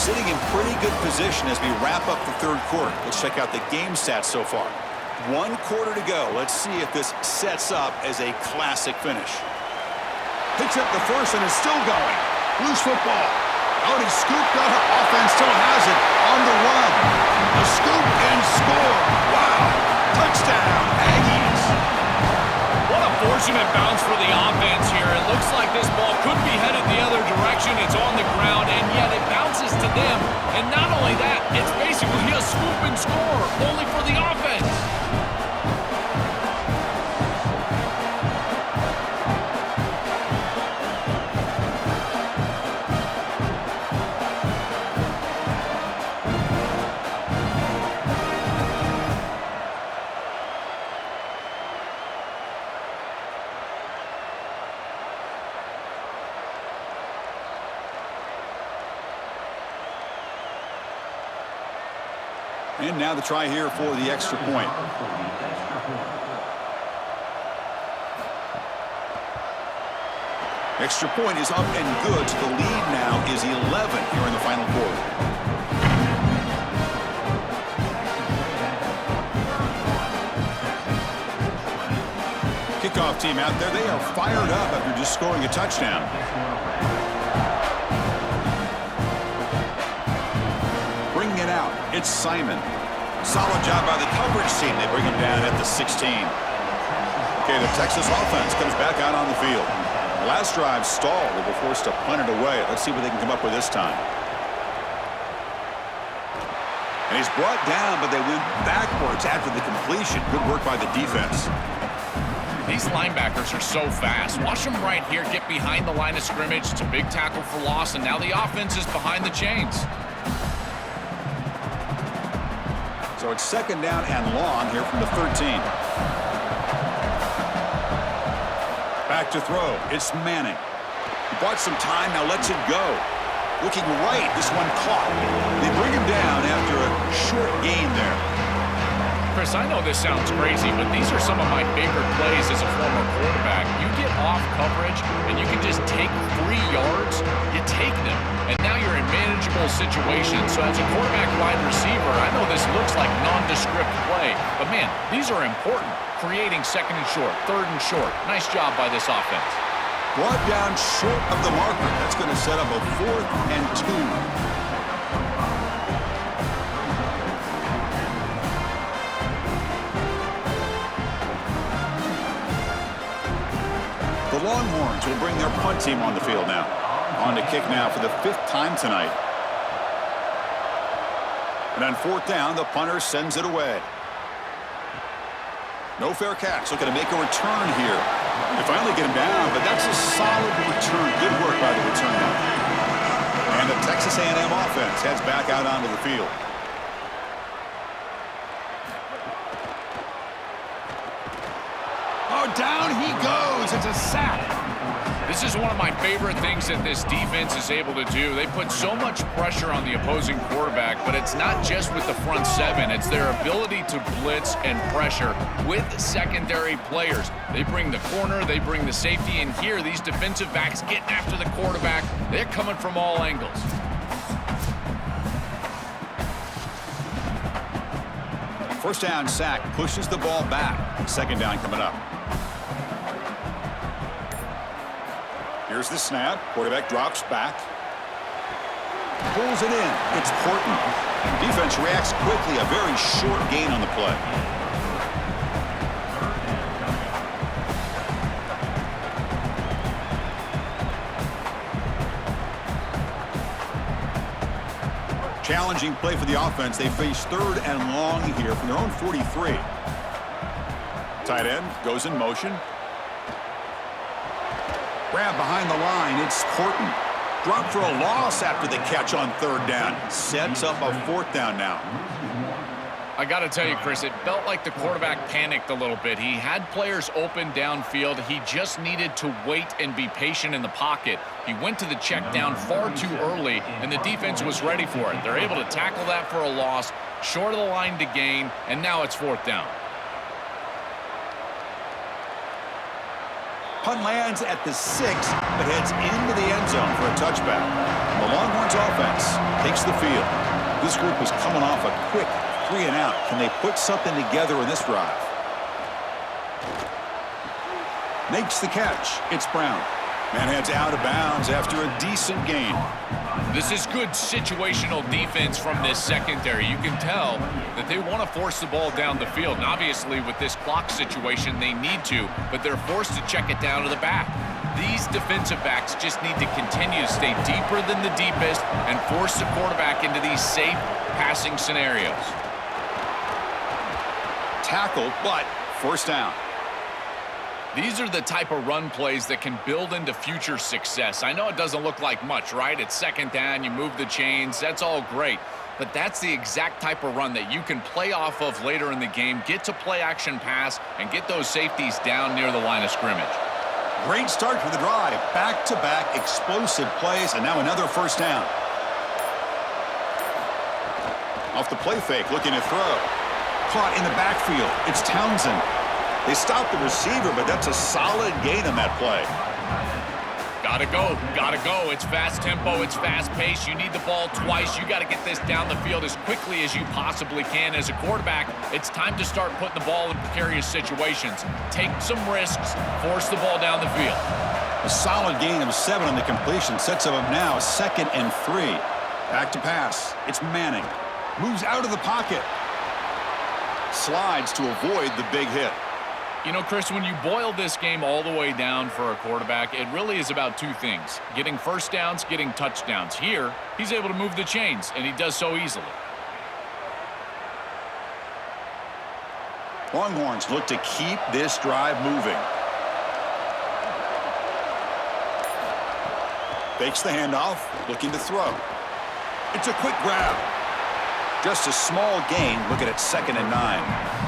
sitting in pretty good position as we wrap up the third quarter. Let's check out the game stats so far. 1 quarter to go. Let's see if this sets up as a classic finish. Picks up the first and is still going. Loose football. Oh, and he scooped up. Offense still has it on the run. A scoop and score. Wow. Touchdown, Aggies. What a fortunate bounce for the offense here. It looks like this ball could be headed the other direction. It's on the ground, and yet it bounces to them. And not only that, it's basically a scoop and score, only for the offense. And now the try here for the extra point. Extra point is up and good. So the lead now is 11 here in the final quarter. Kickoff team out there. They are fired up after just scoring a touchdown. Bringing it out. It's Simon. Solid job by the coverage team. They bring him down at the 16. Okay, the Texas offense comes back out on the field. Last drive stalled. They were forced to punt it away. Let's see what they can come up with this time. And he's brought down, but they went backwards after the completion. Good work by the defense. These linebackers are so fast. Watch them right here get behind the line of scrimmage. It's a big tackle for loss, and now the offense is behind the chains. So it's second down and long here from the 13. Back to throw. It's Manning. He bought some time, now lets it go. Looking right, this one caught. They bring him down after a short gain there. Chris, I know this sounds crazy, but these are some of my favorite plays as a former quarterback. You get off coverage, and you can just take 3 yards. You take them, and now you're in manageable situations. So as a quarterback wide receiver, I know this looks like nondescript play, but man, these are important. Creating second and short, third and short. Nice job by this offense. Brought down short of the marker. That's going to set up a 4th and 2. The Longhorns will bring their punt team on the field now. On to kick now for the 5th time tonight. And on 4th down, the punter sends it away. No fair catch. Looking to make a return here. They finally get him down, but that's a solid return. Good work by the returner. And the Texas A&M offense heads back out onto the field. Oh, down he goes. It's a sack. This is one of my favorite things that this defense is able to do. They put so much pressure on the opposing quarterback, but it's not just with the front 7. It's their ability to blitz and pressure with secondary players. They bring the corner, they bring the safety, and here these defensive backs getting after the quarterback. They're coming from all angles. First down sack pushes the ball back. Second down coming up. Here's the snap. Quarterback drops back. Pulls it in. It's Horton. Defense reacts quickly. A very short gain on the play. Challenging play for the offense. They face 3rd and long here from their own 43. Tight end goes in motion. Grab behind the line. It's Horton. Dropped for a loss after the catch on 3rd down. Sets up a 4th down now. I got to tell you, Chris, it felt like the quarterback panicked a little bit. He had players open downfield. He just needed to wait and be patient in the pocket. He went to the check down far too early, and the defense was ready for it. They're able to tackle that for a loss, short of the line to gain, and now it's 4th down. Punt lands at the 6, but heads into the end zone for a touchback. The Longhorns offense takes the field. This group is coming off a quick 3-and-out. Can they put something together in this drive? Makes the catch. It's Brown. Man heads out of bounds after a decent gain. This is good situational defense from this secondary. You can tell that they want to force the ball down the field. And obviously, with this clock situation, they need to, but they're forced to check it down to the back. These defensive backs just need to continue to stay deeper than the deepest and force the quarterback into these safe passing scenarios. Tackle, but first down. These are the type of run plays that can build into future success. I know it doesn't look like much, right? It's second down, you move the chains, that's all great. But that's the exact type of run that you can play off of later in the game, get to play action pass, and get those safeties down near the line of scrimmage. Great start for the drive. Back-to-back explosive plays, and now another first down. Off the play fake, looking to throw. Caught in the backfield. It's Townsend. They stopped the receiver, but that's a solid gain on that play. Gotta go, gotta go. It's fast tempo, it's fast pace. You need the ball twice. You got to get this down the field as quickly as you possibly can. As a quarterback, it's time to start putting the ball in precarious situations. Take some risks, force the ball down the field. A solid gain of 7 on the completion sets him up now 2nd and 3. Back to pass. It's Manning. Moves out of the pocket. Slides to avoid the big hit. You know, Chris, when you boil this game all the way down for a quarterback, it really is about two things. Getting first downs, getting touchdowns. Here, he's able to move the chains, and he does so easily. Longhorns look to keep this drive moving. Fakes the handoff, looking to throw. It's a quick grab. Just a small gain, looking at 2nd and 9.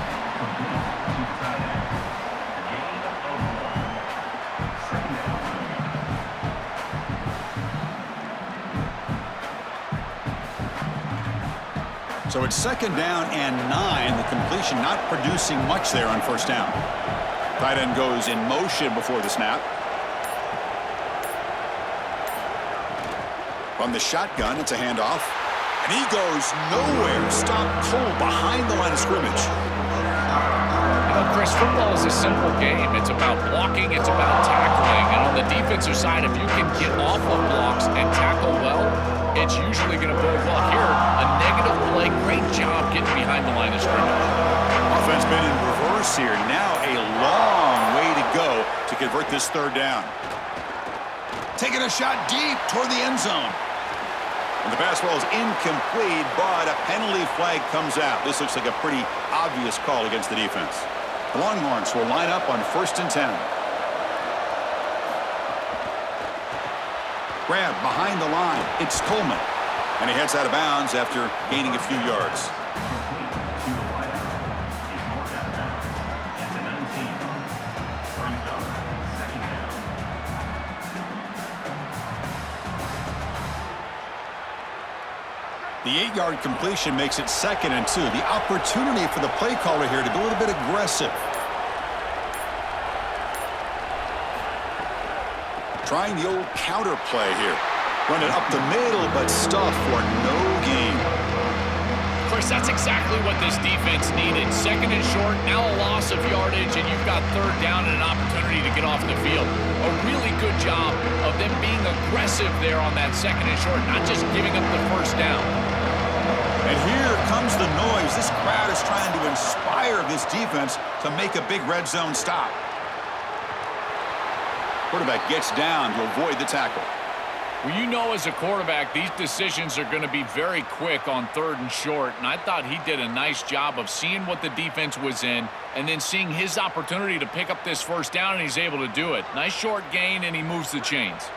So it's 2nd down and 9. The completion not producing much there on first down. Tight end goes in motion before the snap. From the shotgun, it's a handoff. And he goes nowhere. Stopped cold behind the line of scrimmage. You know, Chris, football is a simple game. It's about blocking, it's about tackling. And on the defensive side, if you can get off of blocks and tackle well, it's usually going to bode well. Here, a negative play. Great job getting behind the line of scrimmage. Offense been in reverse here. Now a long way to go to convert this 3rd down. Taking a shot deep toward the end zone. And the pass ball is incomplete, but a penalty flag comes out. This looks like a pretty obvious call against the defense. The Longhorns will line up on 1st and 10. Grab behind the line. It's Coleman. And he heads out of bounds after gaining a few yards. The 8-yard completion makes it 2nd and 2. The opportunity for the play caller here to be a little bit aggressive. Trying the old counter play here. Run it up the middle, but stuff for no gain. Chris, that's exactly what this defense needed. 2nd and short, now a loss of yardage, and you've got 3rd down and an opportunity to get off the field. A really good job of them being aggressive there on that 2nd and short, not just giving up the first down. And here comes the noise. This crowd is trying to inspire this defense to make a big red zone stop. Quarterback gets down to avoid the tackle. Well, you know, as a quarterback, these decisions are going to be very quick on 3rd and short, and I thought he did a nice job of seeing what the defense was in and then seeing his opportunity to pick up this first down, and he's able to do it. Nice short gain, and he moves the chains.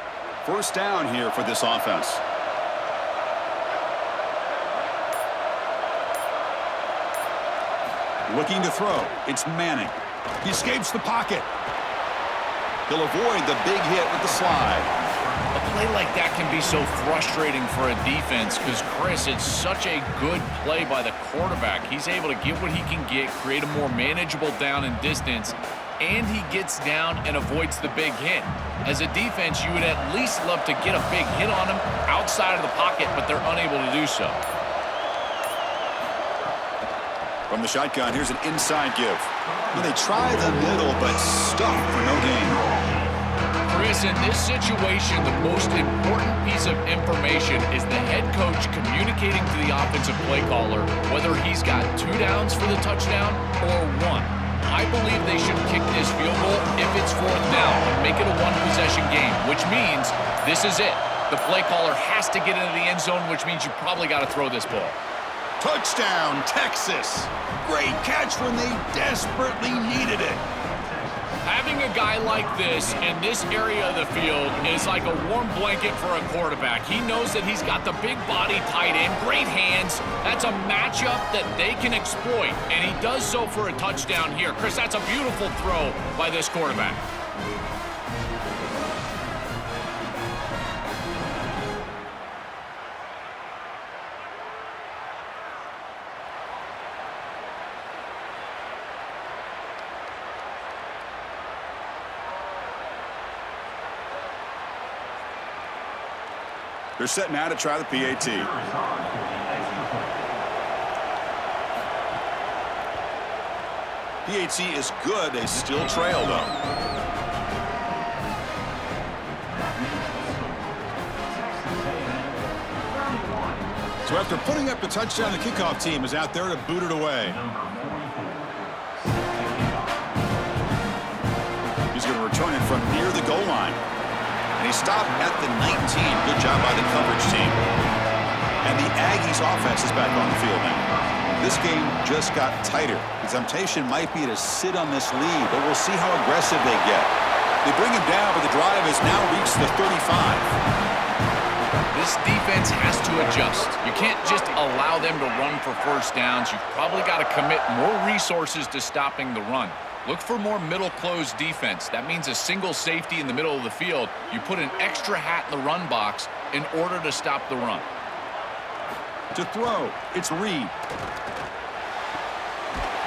First down here for this offense. Looking to throw. It's Manning. He escapes the pocket. He'll avoid the big hit with the slide. A play like that can be so frustrating for a defense because, Chris, it's such a good play by the quarterback. He's able to get what he can get, create a more manageable down and distance, and he gets down and avoids the big hit. As a defense, you would at least love to get a big hit on him outside of the pocket, but they're unable to do so. From the shotgun, here's an inside give. Well, they try the middle, but stuck for no gain. Chris, in this situation, the most important piece of information is the head coach communicating to the offensive play caller whether he's got 2 downs for the touchdown or 1. I believe they should kick this field goal if it's 4th down and make it a 1-possession game, which means this is it. The play caller has to get into the end zone, which means you probably got to throw this ball. Touchdown, Texas. Great catch when they desperately needed it. Having a guy like this in this area of the field is like a warm blanket for a quarterback. He knows that he's got the big body tight end, great hands. That's a matchup that they can exploit, and he does so for a touchdown here. Chris, that's a beautiful throw by this quarterback. They're set now to try the PAT. PAT is good. They still trail, though. So after putting up the touchdown, the kickoff team is out there to boot it away. He's going to return it from near the goal line. And he stopped at the 19. Good job by the coverage team. And the Aggies offense is back on the field now. This game just got tighter. The temptation might be to sit on this lead, but we'll see how aggressive they get. They bring him down, but the drive has now reached the 35. This defense has to adjust. You can't just allow them to run for 1st downs. You've probably got to commit more resources to stopping the run. Look for more middle closed defense. That means a single safety in the middle of the field. You put an extra hat in the run box in order to stop the run. To throw, it's Reed.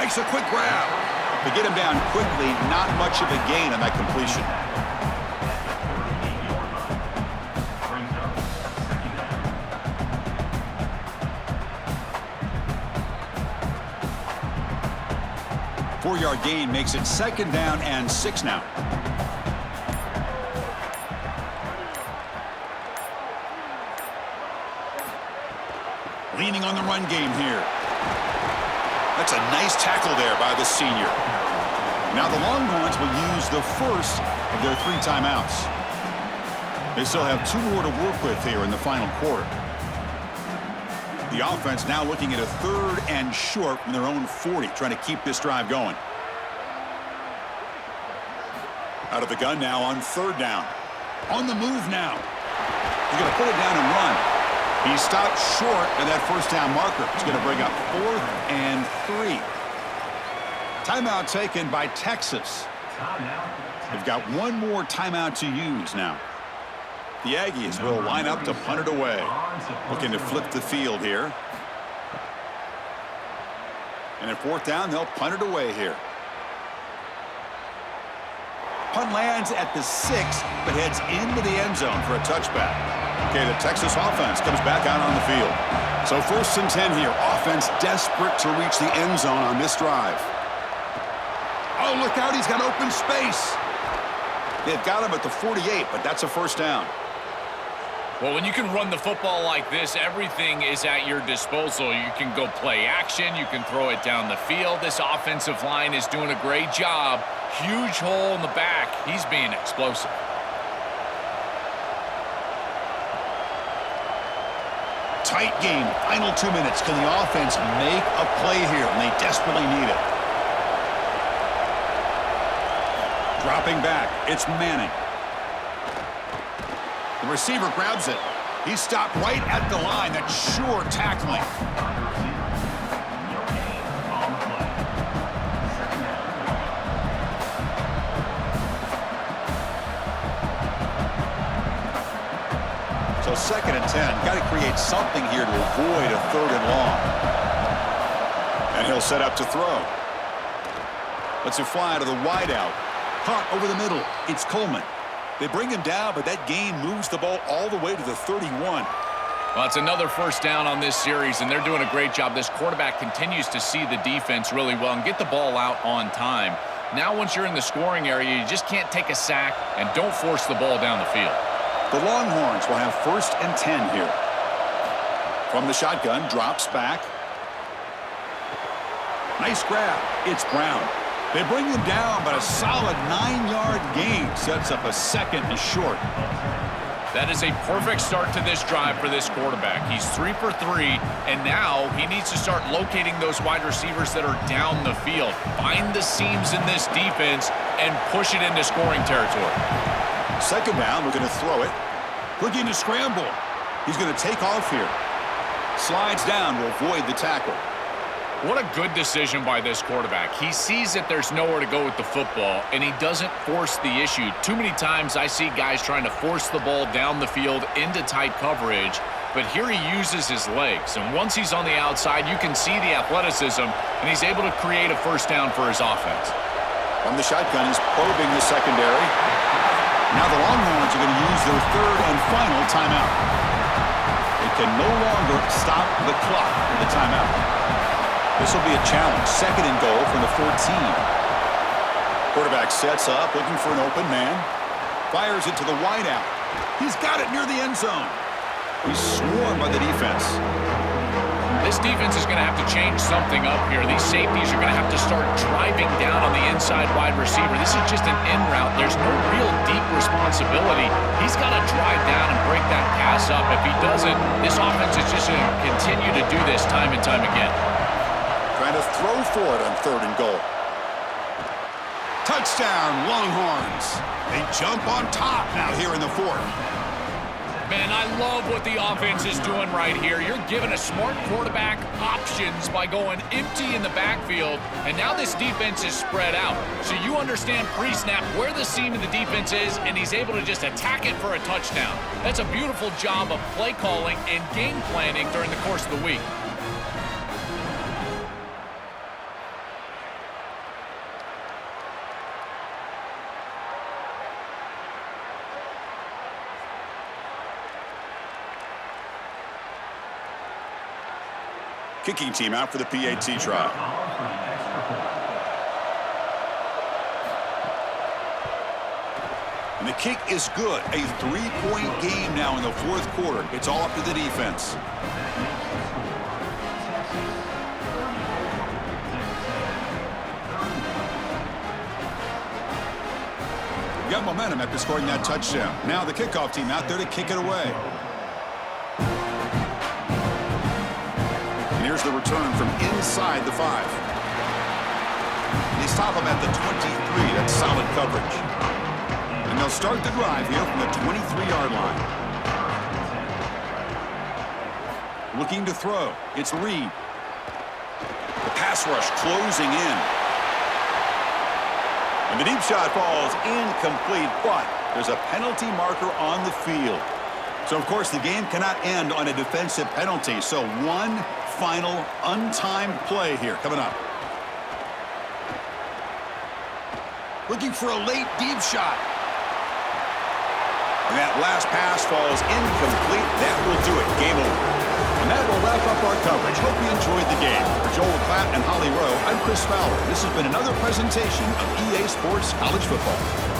Makes a quick grab. To get him down quickly, not much of a gain on that completion. Four-yard gain makes it 2nd down and 6 now. Leaning on the run game here. That's a nice tackle there by the senior. Now the Longhorns will use the first of their 3 timeouts. They still have 2 more to work with here in the final quarter. The offense now looking at a 3rd and short from their own 40, trying to keep this drive going. Out of the gun now on 3rd down. On the move now. He's going to put it down and run. He stopped short of that 1st down marker. He's going to bring up 4th and 3. Timeout taken by Texas. They've got 1 more timeout to use now. The Aggies will line up to punt it away. Looking to flip the field here. And at 4th down, they'll punt it away here. Punt lands at the 6, but heads into the end zone for a touchback. Okay, the Texas offense comes back out on the field. So 1st and 10 here. Offense desperate to reach the end zone on this drive. Oh, look out. He's got open space. They've got him at the 48, but that's a 1st down. Well, when you can run the football like this, everything is at your disposal. You can go play action. You can throw it down the field. This offensive line is doing a great job. Huge hole in the back. He's being explosive. Tight game. Final 2 minutes. Can the offense make a play here? And they desperately need it. Dropping back. It's Manning. The receiver grabs it. He's stopped right at the line. That's sure tackling. So 2nd and 10. Got to create something here to avoid a 3rd and long. And he'll set up to throw. Let's it fly to the wideout. Hunt over the middle. It's Coleman. They bring him down, but that gain moves the ball all the way to the 31. Well, it's another first down on this series, and they're doing a great job. This quarterback continues to see the defense really well and get the ball out on time. Now, once you're in the scoring area, you just can't take a sack and don't force the ball down the field. The Longhorns will have 1st and 10 here. From the shotgun, drops back. Nice grab. It's Brown. They bring him down, but a solid 9-yard gain sets up a 2nd and short. That is a perfect start to this drive for this quarterback. He's 3 for 3, and now he needs to start locating those wide receivers that are down the field. Find the seams in this defense and push it into scoring territory. 2nd down, we're going to throw it. Looking to scramble. He's going to take off here. Slides down to avoid the tackle. What a good decision by this quarterback. He sees that there's nowhere to go with the football, and he doesn't force the issue. Too many times I see guys trying to force the ball down the field into tight coverage, but here he uses his legs. And once he's on the outside, you can see the athleticism, and he's able to create a first down for his offense. From the shotgun, he's probing the secondary. Now the Longhorns are going to use their 3rd and final timeout. They can no longer stop the clock with the timeout. This will be a challenge. 2nd and goal from the 14. Quarterback sets up, looking for an open man. Fires it to the wideout. He's got it near the end zone. He's swarmed by the defense. This defense is going to have to change something up here. These safeties are going to have to start driving down on the inside wide receiver. This is just an in route. There's no real deep responsibility. He's got to drive down and break that pass up. If he doesn't, this offense is just going to continue to do this time and time again. Trying to throw for it on 3rd and goal. Touchdown, Longhorns. They jump on top now here in the 4th. Man, I love what the offense is doing right here. You're giving a smart quarterback options by going empty in the backfield, and now this defense is spread out. So you understand pre-snap where the seam of the defense is, and he's able to just attack it for a touchdown. That's a beautiful job of play calling and game planning during the course of the week. Kicking team out for the PAT try. And the kick is good. A 3-point game now in the 4th quarter. It's all up to the defense. Got momentum after scoring that touchdown. Now the kickoff team out there to kick it away. Here's the return from inside the 5. They stop him at the 23. That's solid coverage. And they'll start the drive here from the 23-yard line. Looking to throw. It's Reed. The pass rush closing in. And the deep shot falls incomplete, but there's a penalty marker on the field. So, of course, the game cannot end on a defensive penalty. So one final untimed play here coming up. Looking for a late deep shot. And that last pass falls incomplete. That will do it. Game over. And that will wrap up our coverage. Hope you enjoyed the game. For Joel Klatt and Holly Rowe, I'm Chris Fowler. This has been another presentation of EA Sports College Football.